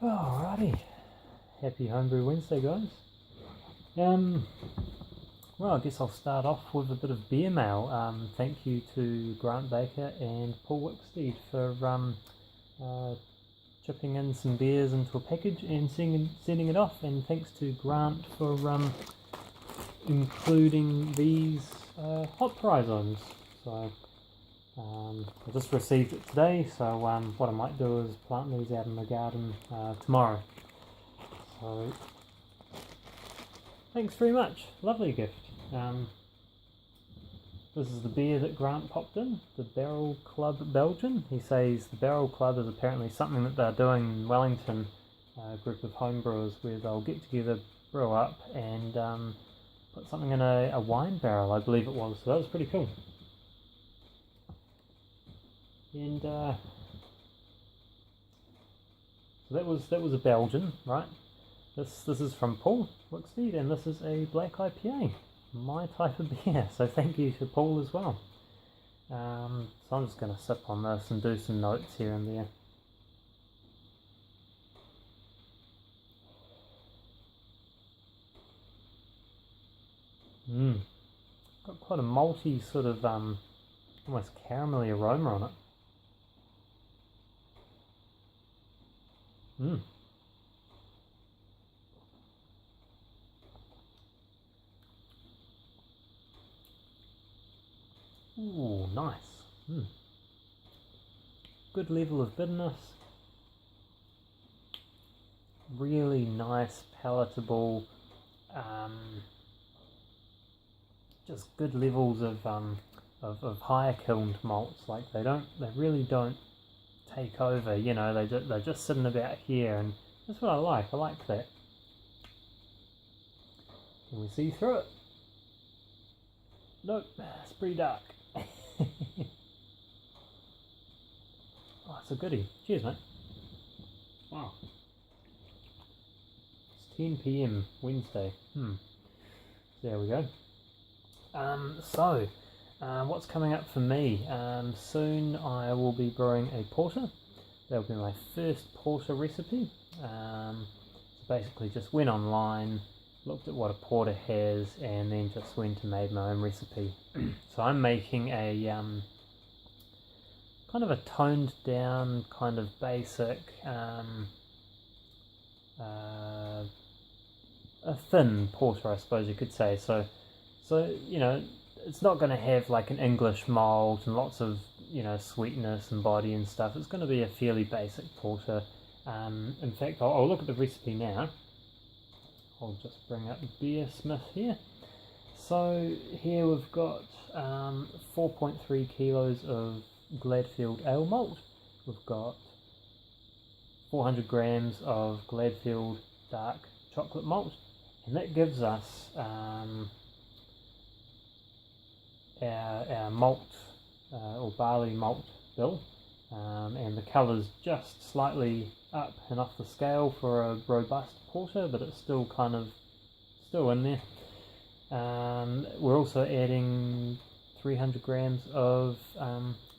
Alrighty, happy Homebrew Wednesday, guys. Well, I guess I'll start off with a bit of beer mail. Thank you to Grant Baker and Paul Wicksteed for chipping in some beers into a package and sending it off. And thanks to Grant for including these hot prizes. So I just received it today, so what I might do is plant these out in the garden tomorrow. So thanks very much, lovely gift. This is the beer that Grant popped in, the Barrel Club Belgian. He says the Barrel Club is apparently something that they're doing in Wellington, a group of homebrewers where they'll get together, brew up and put something in a wine barrel, I believe it was, so that was pretty cool. And so that was a Belgian, right? This is from Paul Wicksteed, and this is a black IPA, my type of beer. So thank you to Paul as well. So I'm just going to sip on this and do some notes here and there. Got quite a malty sort of almost caramelly aroma on it. Ooh, nice. Good level of bitterness. Really nice, palatable. Just good levels of higher kilned malts. Like they really don't take over. You know, they're just sitting about here, and that's what I like. I like that. Can we see through it? Nope, it's pretty dark. Oh, it's a goodie. Cheers, mate. Wow. It's 10 PM Wednesday. There we go. So, what's coming up for me? Soon I will be brewing a porter. That'll be my first porter recipe. So basically just went online, looked at what a porter has, and then just went and made my own recipe. So I'm making a kind of a toned down, kind of basic, a thin porter, I suppose you could say. So you know, it's not going to have like an English malt and lots of, you know, sweetness and body and stuff. It's going to be a fairly basic porter. In fact, I'll look at the recipe now. I'll just bring up Beersmith here. So here we've got 4.3 kilos of Gladfield ale malt. We've got 400 grams of Gladfield dark chocolate malt, and that gives us our malt or barley malt bill, and the colour's just slightly up and off the scale for a robust porter, but it's still kind of in there. We're also adding 300 grams of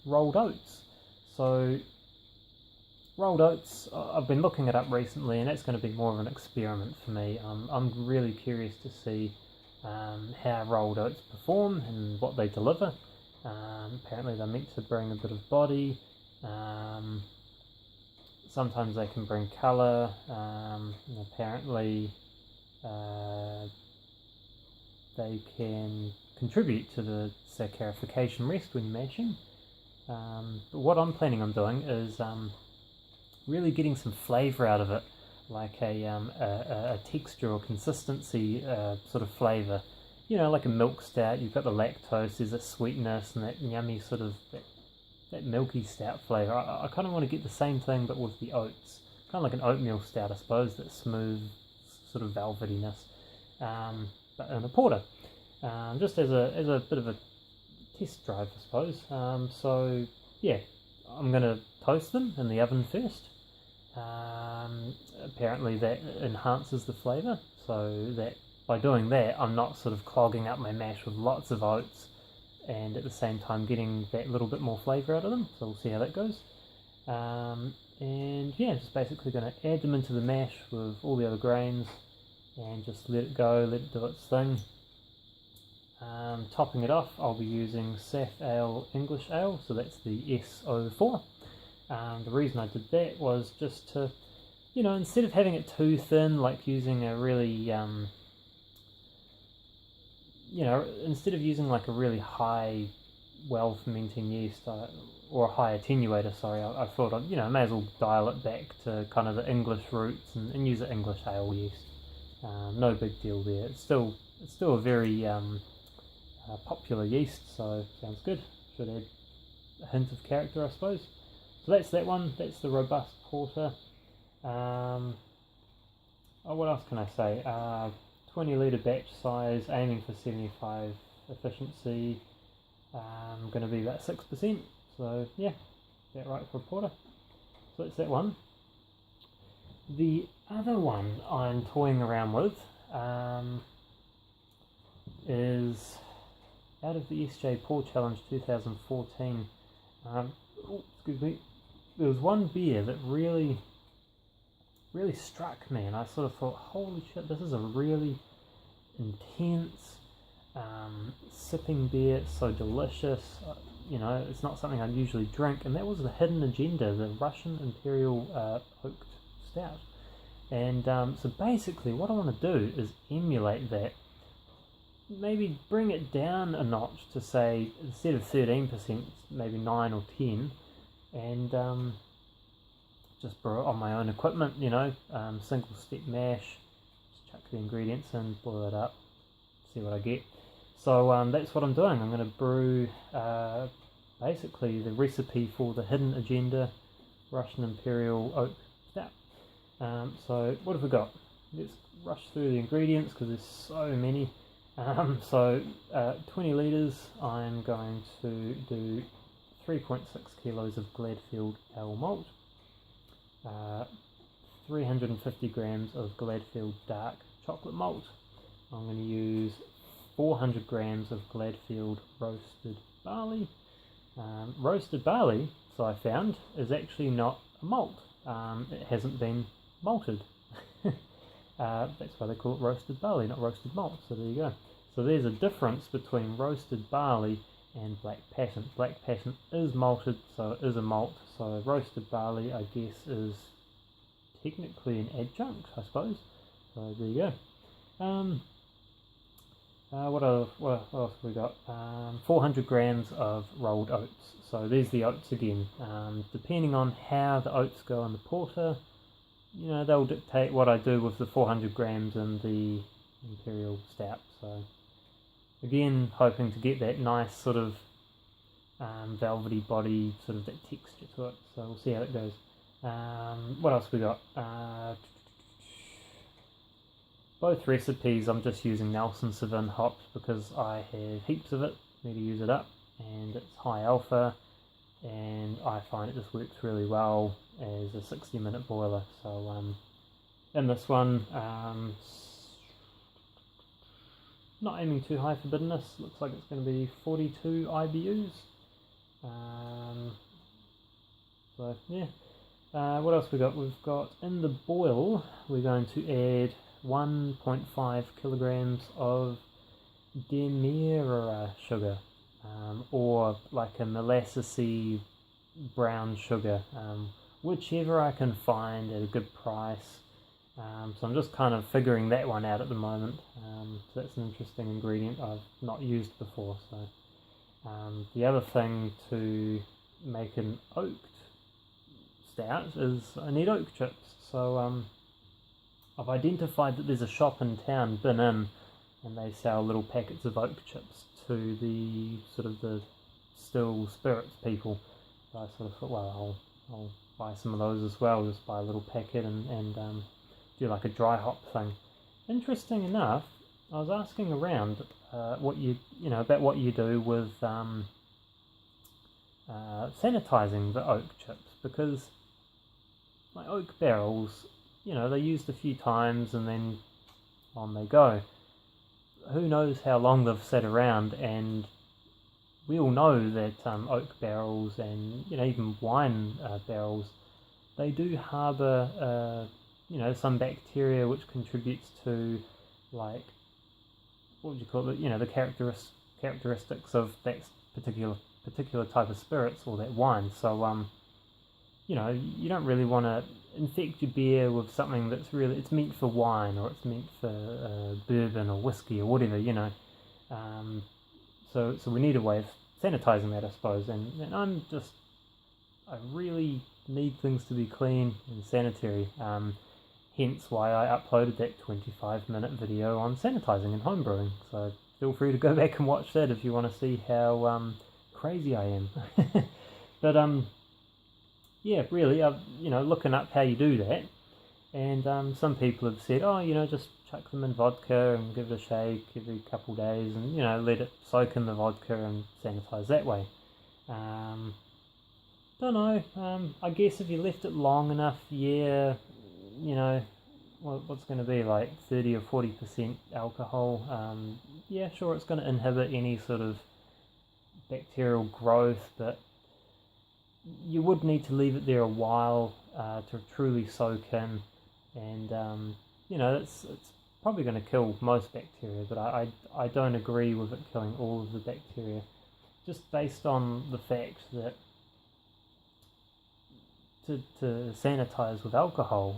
rolled oats. So rolled oats, I've been looking it up recently, and that's going to be more of an experiment for me. I'm really curious to see how rolled oats perform and what they deliver. Apparently they're meant to bring a bit of body. Sometimes they can bring colour. Apparently they can contribute to the saccharification rest when mashing. But what I'm planning on doing is really getting some flavour out of it, like a texture or consistency sort of flavour. You know, like a milk stout, you've got the lactose, there's a sweetness and that yummy sort of that milky stout flavour. I kind of want to get the same thing but with the oats. Kind of like an oatmeal stout, I suppose, that smooth sort of velvetyness, but in a porter. Just as a bit of a test drive, I suppose. So yeah, I'm going to toast them in the oven first. Apparently that enhances the flavour, so that by doing that I'm not sort of clogging up my mash with lots of oats and at the same time getting that little bit more flavour out of them. So we'll see how that goes. And yeah, just basically going to add them into the mash with all the other grains and just let it go, let it do its thing. Topping it off, I'll be using Saf Ale English Ale, so that's the SO4. The reason I did that was just to, instead of having it too thin, like using a really, instead of using like a really high, well-fermenting yeast, or a high attenuator, sorry, I thought I may as well dial it back to kind of the English roots and use an English ale yeast. No big deal there. It's still a very popular yeast, so sounds good. Should add a hint of character, I suppose. So that's that one. That's the robust porter. What else can I say? 20 litre batch size, aiming for 75 efficiency. Going to be about 6%. So yeah, that right for a porter. So that's that one. The other one I'm toying around with is out of the SJ Pour Challenge 2014. Excuse me. There was one beer that really struck me, and I sort of thought, holy shit, this is a really intense sipping beer. It's so delicious. It's not something I'd usually drink, and that was the Hidden Agenda, the Russian Imperial Oaked Stout. And so basically what I want to do is emulate that, maybe bring it down a notch to say, instead of 13%, maybe 9 or 10, and just brew it on my own equipment, single step mash, just chuck the ingredients in, boil it up, see what I get. So that's what I'm doing. I'm going to brew basically the recipe for the Hidden Agenda Russian Imperial Oak Stout. So what have we got? Let's rush through the ingredients because there's so many. 20 litres, I'm going to do 3.6 kilos of Gladfield ale malt, 350 grams of Gladfield dark chocolate malt. I'm going to use 400 grams of Gladfield roasted barley. Roasted barley, so I found, is actually not a malt. It hasn't been malted. That's why they call it roasted barley, not roasted malt. So there you go. So there's a difference between roasted barley and black passion. Black passion is malted, so it is a malt. So roasted barley, I guess, is technically an adjunct, I suppose. So there you go. What else have we got? 400 grams of rolled oats. So there's the oats again. Depending on how the oats go in the porter, they'll dictate what I do with the 400 grams in the Imperial Stout. So again, hoping to get that nice sort of velvety body, sort of that texture to it. So we'll see how it goes. What else we got? Both recipes I'm just using Nelson Sauvin hops because I have heaps of it, need to use it up, and it's high alpha, and I find it just works really well as a 60-minute boiler. So in this one, not aiming too high for bitterness, looks like it's going to be 42 IBUs. So yeah, what else we got? We've got in the boil, we're going to add 1.5 kilograms of Demerara sugar, or like a molassesy brown sugar, whichever I can find at a good price. So I'm just kind of figuring that one out at the moment. So that's an interesting ingredient I've not used before. So the other thing to make an oaked stout is I need oak chips. So I've identified that there's a shop in town, Bin Inn, and they sell little packets of oak chips to the sort of the still spirits people. So I sort of thought, well, I'll buy some of those as well, just buy a little packet and do like a dry hop thing. Interesting enough, I was asking around what about what you do with sanitizing the oak chips, because my oak barrels, they're used a few times and then on they go. Who knows how long they've sat around, and we all know that oak barrels and even wine barrels they do harbour, some bacteria which contributes to, like, what would you call it? The characteristics of that particular type of spirits or that wine. So, you don't really want to infect your beer with something that's it's meant for wine, or it's meant for bourbon or whiskey or whatever. So we need a way of sanitizing that, I suppose. And I really need things to be clean and sanitary. Hence why I uploaded that 25-minute video on sanitizing and homebrewing. So feel free to go back and watch that if you want to see how crazy I am. But yeah, really, looking up how you do that, and some people have said, just chuck them in vodka and give it a shake every couple days, and let it soak in the vodka and sanitize that way. Don't know. I guess if you left it long enough, what's going to be like 30 or 40% alcohol. Yeah, sure, it's going to inhibit any sort of bacterial growth, but you would need to leave it there a while to truly soak in, and it's probably going to kill most bacteria, but I don't agree with it killing all of the bacteria, just based on the fact that to sanitize with alcohol,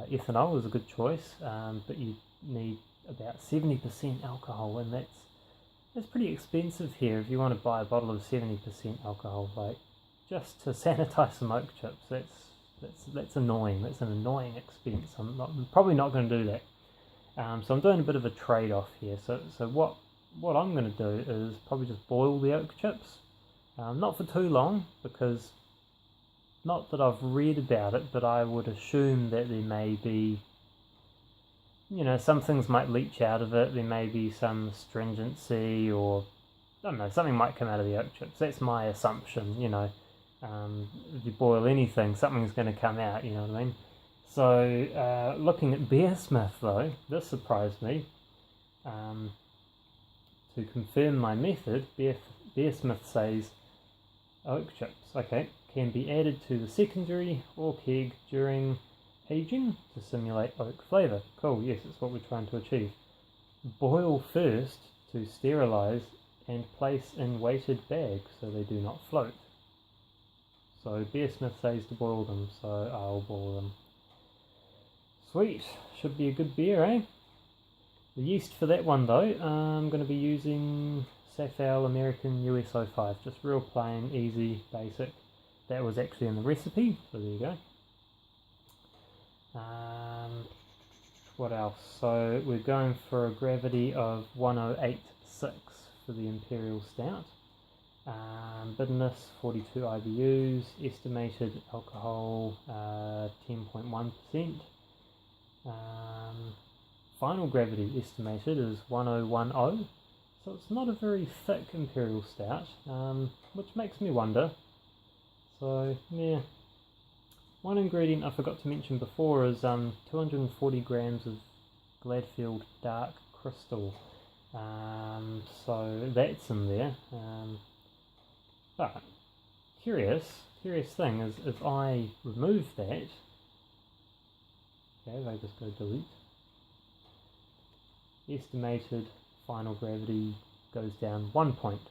ethanol is a good choice, but you need about 70% alcohol, and that's pretty expensive here. If you want to buy a bottle of 70% alcohol, like, just to sanitize some oak chips, that's annoying. That's an annoying expense. I'm probably not going to do that. So I'm doing a bit of a trade-off here. So what I'm going to do is probably just boil the oak chips, not for too long, because not that I've read about it, but I would assume that there may be, some things might leach out of it. There may be some astringency, or I don't know, something might come out of the oak chips. That's my assumption. If you boil anything, something's going to come out. You know what I mean? So looking at Beersmith, though, this surprised me. To confirm my method, Beersmith says oak chips, okay, can be added to the secondary or keg during aging to simulate oak flavour. Cool, yes, that's what we're trying to achieve. Boil first to sterilise and place in weighted bags so they do not float. So Beersmith says to boil them, so I'll boil them. Sweet, should be a good beer, eh? The yeast for that one, though, I'm going to be using Safal American US05, just real plain, easy, basic. That was actually in the recipe, so there you go. What else? So we're going for a gravity of 108.6 for the Imperial Stout. Bitterness 42 IBUs, estimated alcohol 10.1%. Final gravity estimated is 1010, so it's not a very thick Imperial Stout, which makes me wonder. So yeah, one ingredient I forgot to mention before is 240 grams of Gladfield Dark Crystal, so that's in there. But curious thing is, if I remove that, okay, if I just go delete, estimated final gravity goes down 1 point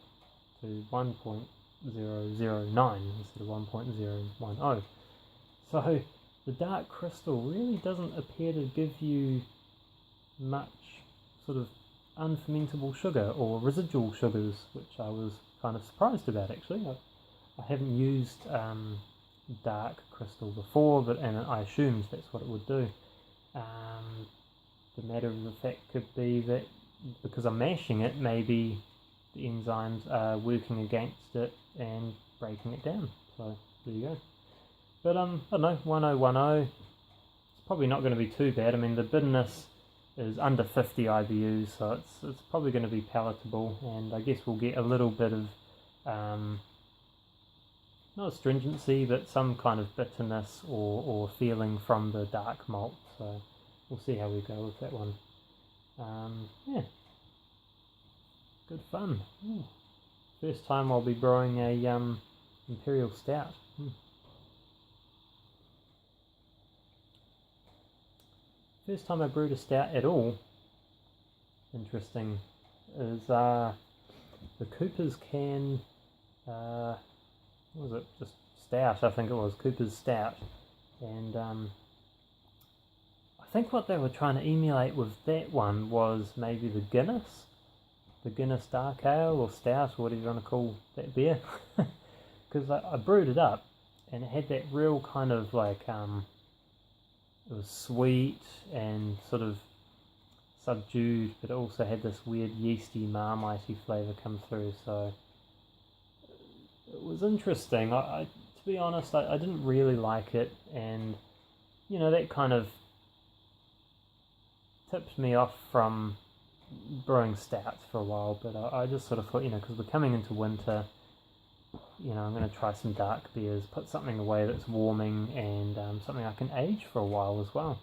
to 1.009 instead of 1.010. So the dark crystal really doesn't appear to give you much sort of unfermentable sugar or residual sugars, which I was kind of surprised about actually. I haven't used dark crystal before, and I assumed that's what it would do. The matter of the fact could be that because I'm mashing it, maybe the enzymes are working against it and breaking it down. So there you go. But I don't know, 1010, it's probably not going to be too bad. I mean, the bitterness is under 50 IBUs, so it's probably going to be palatable, and I guess we'll get a little bit of not astringency, but some kind of bitterness or feeling from the dark malt. So we'll see how we go with that one. Yeah, good fun. First time I'll be brewing a Imperial Stout. first time I brewed a stout at all, interesting, is the Cooper's can, what was it, just stout, I think it was, Cooper's Stout, and I think what they were trying to emulate with that one was maybe the Guinness Dark Ale or Stout or whatever you want to call that beer, because I brewed it up and it had that real kind of like, it was sweet and sort of subdued, but it also had this weird yeasty, marmitey flavour come through, so it was interesting. To be honest, I didn't really like it, and you know, that kind of tipped me off from brewing stouts for a while, but I just sort of thought, you know, because we're coming into winter, you know, I'm going to try some dark beers, put something away that's warming, and something I can age for a while as well.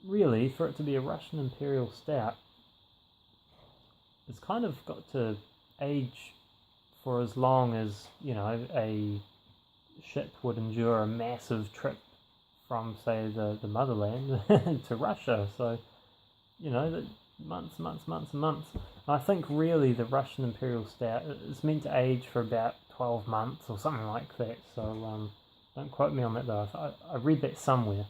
Really, for it to be a Russian Imperial Stout, it's kind of got to age for as long as, you know, a ship would endure a massive trip from, say, the motherland to Russia. So, you know, months and months. I think really the Russian Imperial Stout is meant to age for about 12 months or something like that. So don't quote me on that though. I read that somewhere.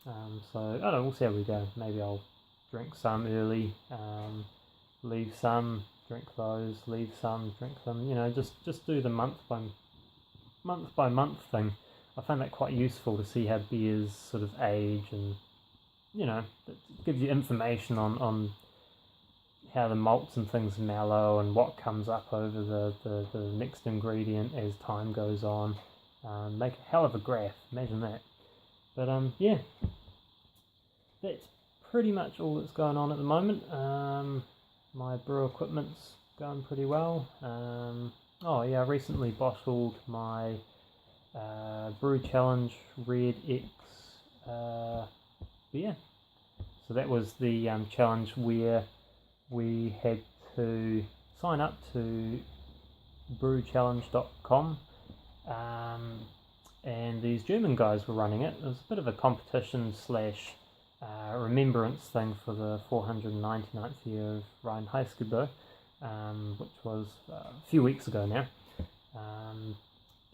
So I don't know, we'll see how we go. Maybe I'll drink some early, leave some, drink those, leave some, drink them. You know, just do the month by month thing. I find that quite useful to see how beers sort of age, and you know, it gives you information on how the malts and things mellow and what comes up over the next ingredient as time goes on. Make a hell of a graph, imagine that. But yeah, that's pretty much all that's going on at the moment. My brew equipment's going pretty well. Oh yeah, I recently bottled my Brew Challenge Red X beer. So that was the challenge where we had to sign up to brewchallenge.com, and these German guys were running it. It was a bit of a competition slash remembrance thing for the 499th year of Reinheitsgebot, which was a few weeks ago now.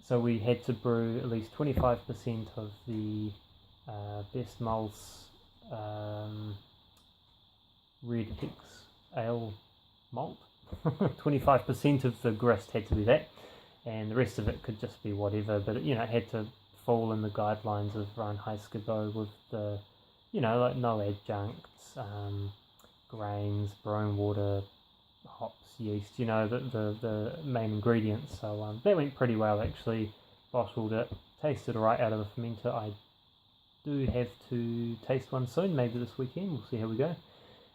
So we had to brew at least 25% of the best malts Red X Ale malt. 25% of the grist had to be that, and the rest of it could just be whatever, but you know, it had to fall in the guidelines of Reinheitsgebot with the, you know, like no adjuncts, grains, brewing water, hops, yeast, you know, the main ingredients. So that went pretty well actually. Bottled it, tasted right out of the fermenter. I do have to taste one soon, maybe this weekend, we'll see how we go.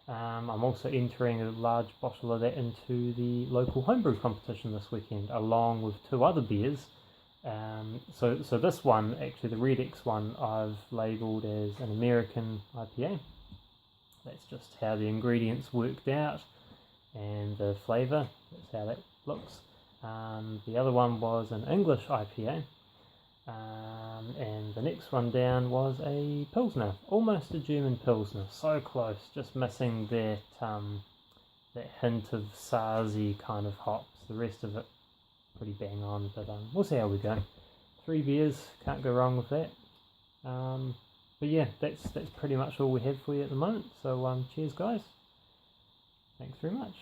I'm also entering a large bottle of that into the local homebrew competition this weekend, along with 2 other beers. So this one, actually the Red X one, I've labelled as an American IPA. That's just how the ingredients worked out, and the flavour, that's how that looks. The other one was an English IPA, and the next one down was a Pilsner, almost a German Pilsner, so close, just missing that hint of Sarzy kind of hops. The rest of it pretty bang on, but we'll see how we go. 3 beers, can't go wrong with that. But yeah, that's pretty much all we have for you at the moment, so cheers guys, thanks very much.